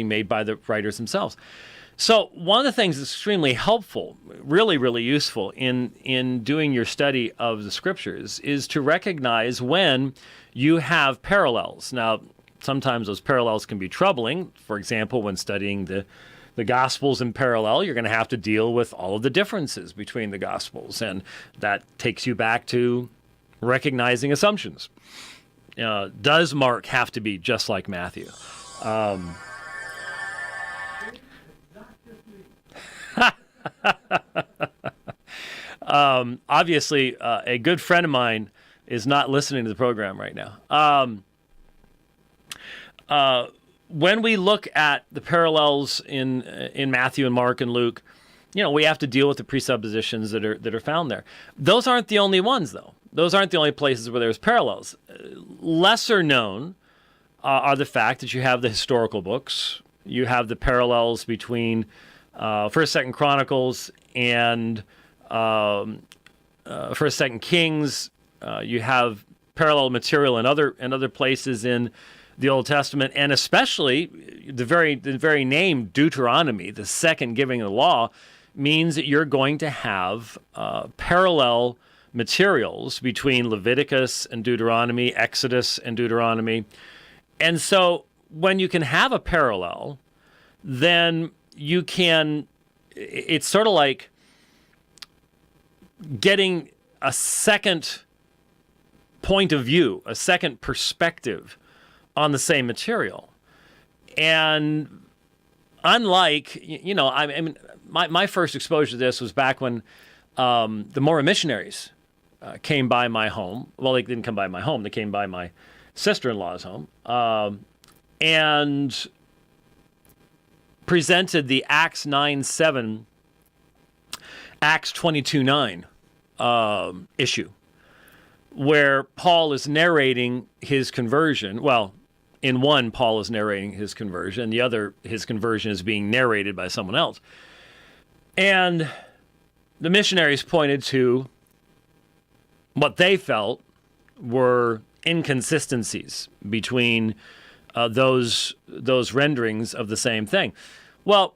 made by the writers themselves. So one of the things that's extremely helpful, really, really useful in doing your study of the scriptures is to recognize when you have parallels. Now, sometimes those parallels can be troubling. For example, when studying the Gospels in parallel, you're going to have to deal with all of the differences between the Gospels, and that takes you back to recognizing assumptions. Does Mark have to be just like Matthew? Obviously, a good friend of mine is not listening to the program right now. When we look at the parallels in Matthew and Mark and Luke, we have to deal with the presuppositions that are found there. Those aren't the only ones, though. Those aren't the only places where there's parallels. Lesser known are the fact that you have the historical books. You have the parallels between First, Second Chronicles and First, Second Kings. You have parallel material in other places in the Old Testament, and especially the very name Deuteronomy, the second giving of the law, means that you're going to have parallel materials between Leviticus and Deuteronomy, Exodus and Deuteronomy. And so when you can have a parallel, then you can, it's sort of like getting a second point of view, a second perspective on the same material. And unlike, I mean, my first exposure to this was back when the Mormon missionaries came by my home. Well, they didn't come by my home. They came by my sister-in-law's home and presented the Acts 9:7, Acts 22:9 issue, where Paul is narrating his conversion. Well, in one, Paul is narrating his conversion. The other, his conversion is being narrated by someone else. And the missionaries pointed to what they felt were inconsistencies between those renderings of the same thing. Well,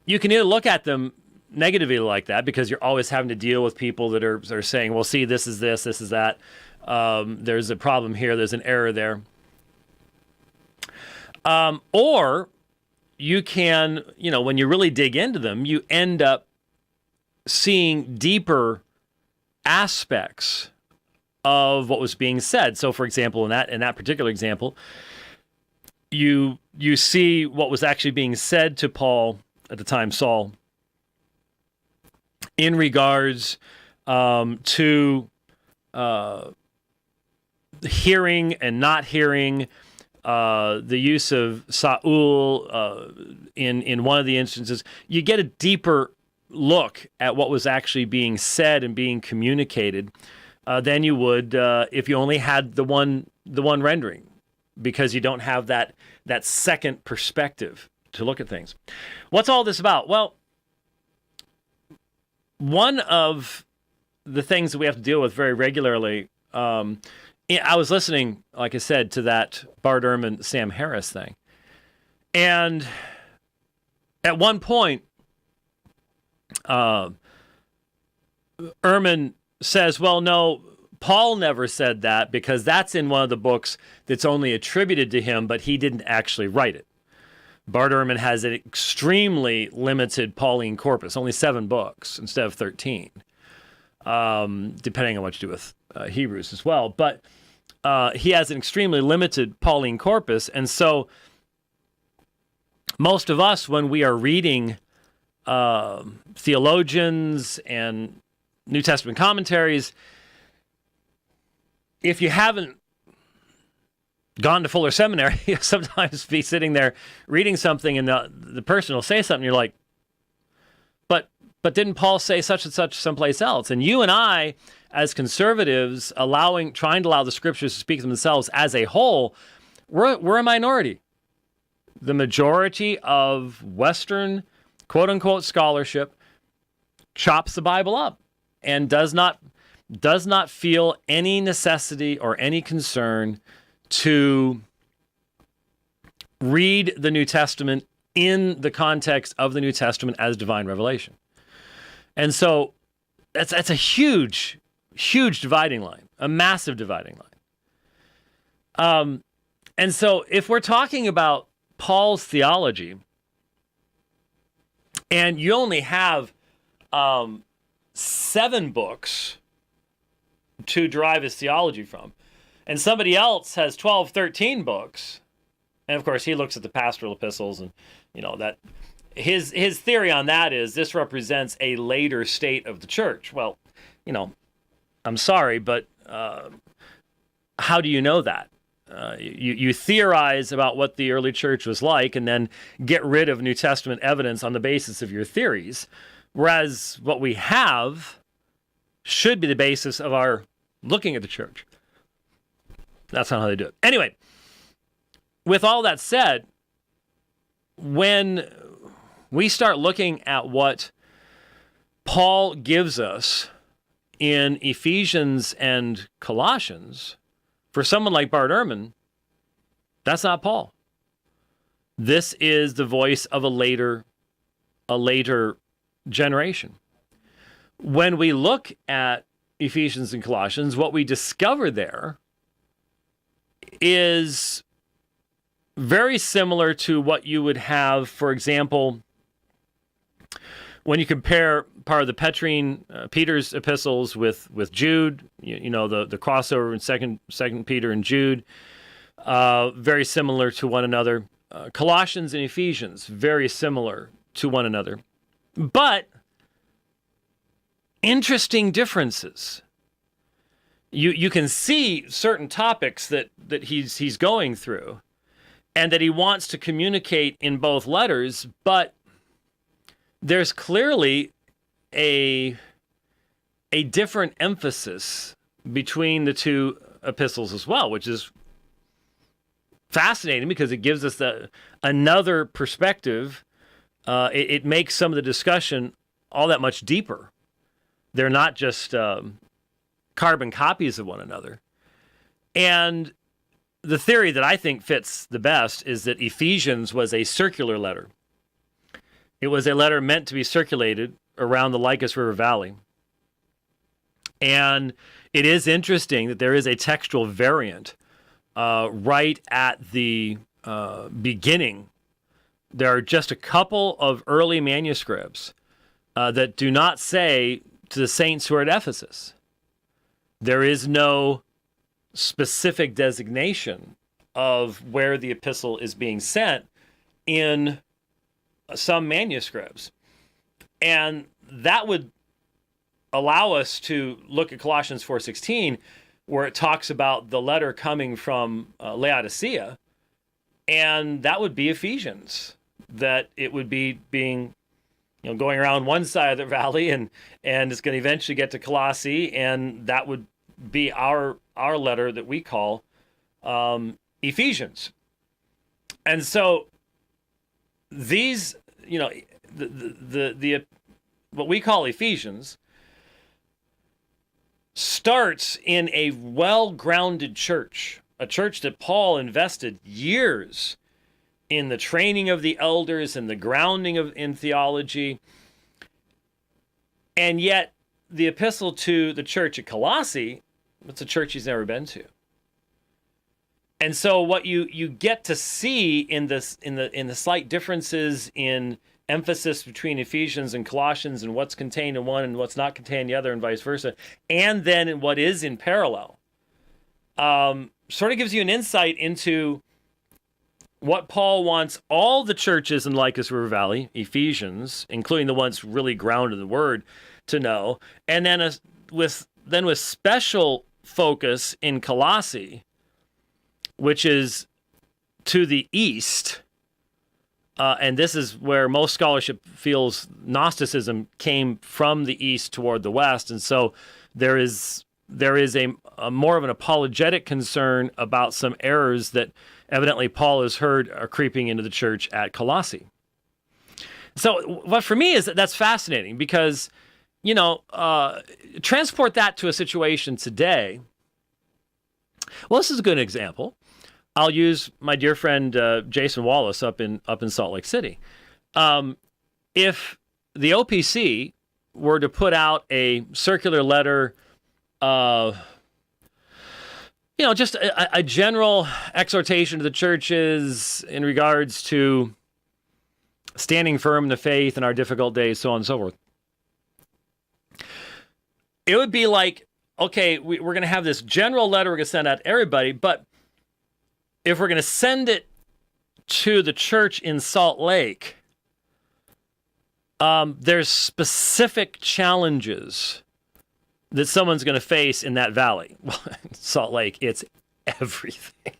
you can either look at them negatively like that, because you're always having to deal with people that are saying, well, see, this is this is that. There's a problem here. There's an error there. Or you can, when you really dig into them, you end up seeing deeper aspects of what was being said. So, for example, in that particular example, you see what was actually being said to Paul at the time, Saul, in regards to hearing and not hearing, the use of Saul in one of the instances. You get a deeper look at what was actually being said and being communicated than you would if you only had the one rendering, because you don't have that second perspective to look at things. What's all this about? Well, one of the things that we have to deal with very regularly, I was listening, like I said, to that Bart Ehrman, Sam Harris thing. And at one point, Ehrman says, well, no, Paul never said that, because that's in one of the books that's only attributed to him, but he didn't actually write it. Bart Ehrman has an extremely limited Pauline corpus, only 7 books instead of 13, depending on what you do with Hebrews as well. But he has an extremely limited Pauline corpus, and so most of us, when we are reading theologians and New Testament commentaries, if you haven't gone to Fuller Seminary, you'll sometimes be sitting there reading something, and the person will say something, you're like, but didn't Paul say such and such someplace else? And you and I, as conservatives, trying to allow the scriptures to speak for themselves as a whole, we're a minority. The majority of Western quote-unquote scholarship chops the Bible up and does not feel any necessity or any concern to read the New Testament in the context of the New Testament as divine revelation. And so that's a huge, huge dividing line, a massive dividing line. And so if we're talking about Paul's theology, and you only have 7 books to derive his theology from, and somebody else has 12, 13 books, and of course he looks at the pastoral epistles, and that his theory on that is this represents a later state of the church. Well, I'm sorry, but how do you know that? You theorize about what the early church was like and then get rid of New Testament evidence on the basis of your theories, whereas what we have should be the basis of our looking at the church. That's not how they do it. Anyway, with all that said, when we start looking at what Paul gives us in Ephesians and Colossians, for someone like Bart Ehrman, that's not Paul. This is the voice of a later generation. When we look at Ephesians and Colossians, what we discover there is very similar to what you would have, for example, when you compare part of the Petrine, Peter's epistles with Jude, the crossover in Second Peter and Jude, very similar to one another. Colossians and Ephesians, very similar to one another. But interesting differences. You can see certain topics that he's going through and that he wants to communicate in both letters, but there's clearly a different emphasis between the two epistles as well, which is fascinating because it gives us another perspective. It makes some of the discussion all that much deeper. They're not just carbon copies of one another. And the theory that I think fits the best is that Ephesians was a circular letter. It was a letter meant to be circulated around the Lycus River Valley. And it is interesting that there is a textual variant right at the beginning. There are just a couple of early manuscripts that do not say to the saints who are at Ephesus. There is no specific designation of where the epistle is being sent in some manuscripts. And that would allow us to look at Colossians 4:16, where it talks about the letter coming from Laodicea, and that would be Ephesians, that it would be being going around one side of the valley, and it's going to eventually get to Colossae, and that would be our letter that we call Ephesians. And so these, the what we call Ephesians starts in a well-grounded church, a church that Paul invested years in the training of the elders and the grounding in theology. And yet the epistle to the church at Colossae, it's a church he's never been to. And so what you get to see in the slight differences in emphasis between Ephesians and Colossians and what's contained in one and what's not contained in the other and vice versa, and then in what is in parallel, sort of gives you an insight into what Paul wants all the churches in Lycus River Valley, Ephesians, including the ones really grounded in the Word, to know, and then with special focus in Colossae, which is to the east, and this is where most scholarship feels Gnosticism came from the east toward the west, and so there is a more of an apologetic concern about some errors that evidently Paul has heard are creeping into the church at Colossae. So what for me is that's fascinating because, transport that to a situation today. Well, this is a good example. I'll use my dear friend Jason Wallace up in Salt Lake City. If the OPC were to put out a circular letter, just a general exhortation to the churches in regards to standing firm in the faith in our difficult days, so on and so forth, it would be like, okay, we're going to have this general letter we're going to send out to everybody, but if we're going to send it to the church in Salt Lake, there's specific challenges that someone's going to face in that valley. Well, Salt Lake, it's everything.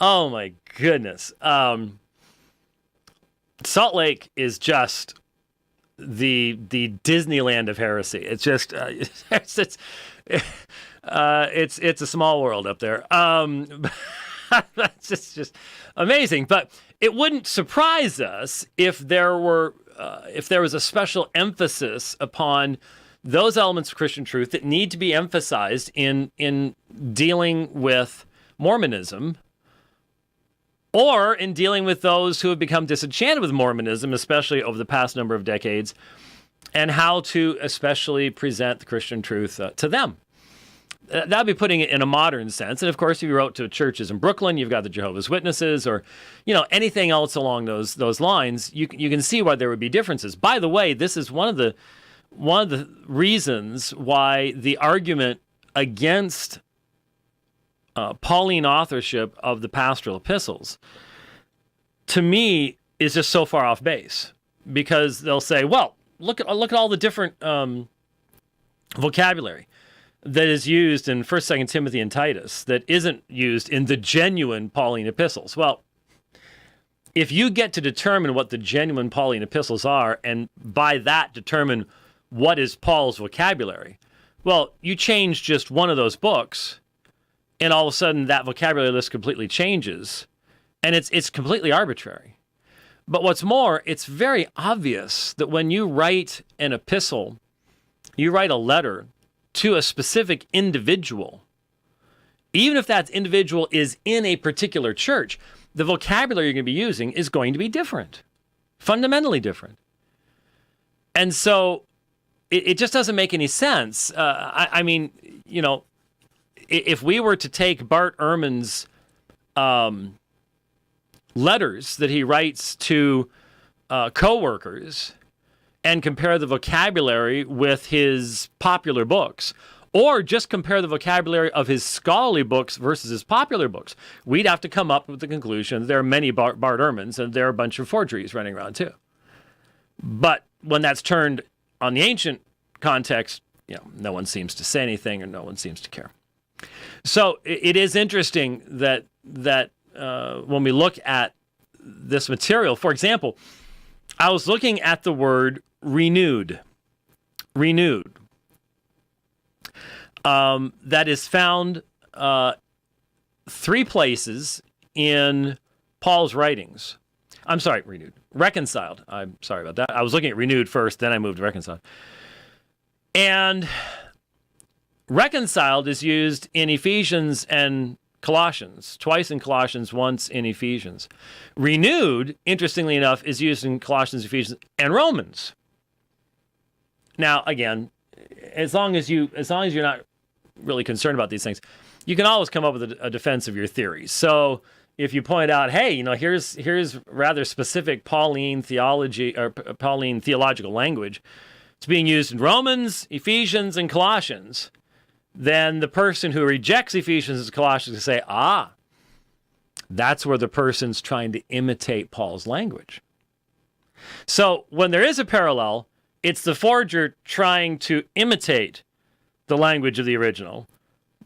Oh my goodness. Salt Lake is just the Disneyland of heresy. It's just it's a small world up there. It's just amazing. But it wouldn't surprise us if there was a special emphasis upon those elements of Christian truth that need to be emphasized in dealing with Mormonism, or in dealing with those who have become disenchanted with Mormonism, especially over the past number of decades, and how to especially present the Christian truth to them. That would be putting it in a modern sense. And of course, if you wrote to churches in Brooklyn, you've got the Jehovah's Witnesses, or anything else along those lines, you can see why there would be differences. By the way, this is one of the reasons why the argument against Pauline authorship of the pastoral epistles, to me, is just so far off base, because they'll say, well, look at all the different vocabulary that is used in 1st, 2nd Timothy, and Titus that isn't used in the genuine Pauline epistles. Well, if you get to determine what the genuine Pauline epistles are, and by that determine what is Paul's vocabulary, well, you change just one of those books, and all of a sudden that vocabulary list completely changes, and it's completely arbitrary. But what's more, it's very obvious that when you write an epistle, you write a letter to a specific individual, even if that individual is in a particular church, the vocabulary you're going to be using is going to be different, fundamentally different. And so it just doesn't make any sense. I mean, if we were to take Bart Ehrman's letters that he writes to co-workers and compare the vocabulary with his popular books, or just compare the vocabulary of his scholarly books versus his popular books, we'd have to come up with the conclusion that there are many Bart Ehrmans and there are a bunch of forgeries running around too. But when that's turned on the ancient context, no one seems to say anything, or no one seems to care. So it is interesting that when we look at this material, for example, I was looking at the word renewed. That is found 3 places in Paul's writings. I'm sorry, renewed. Reconciled. I'm sorry about that. I was looking at renewed first, then I moved to reconciled. And reconciled is used in Ephesians and Colossians, twice in Colossians, once in Ephesians. Renewed, interestingly enough, is used in Colossians, Ephesians, and Romans. Now, again, as long as you're not really concerned about these things, you can always come up with a defense of your theories. So if you point out, hey, here's rather specific Pauline theology or Pauline theological language, it's being used in Romans, Ephesians, and Colossians, then the person who rejects Ephesians and Colossians can say, that's where the person's trying to imitate Paul's language. So when there is a parallel, it's the forger trying to imitate the language of the original.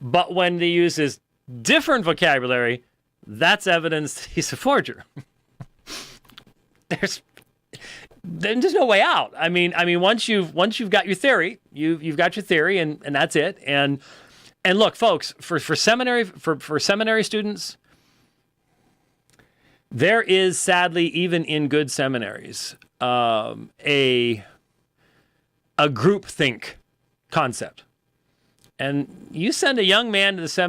But when they use his different vocabulary, that's evidence that he's a forger. There's no way out. I mean, once you've got your theory, you've got your theory, and that's it. And look, folks, for seminary students, there is sadly, even in good seminaries, a groupthink concept. And you send a young man to the seminary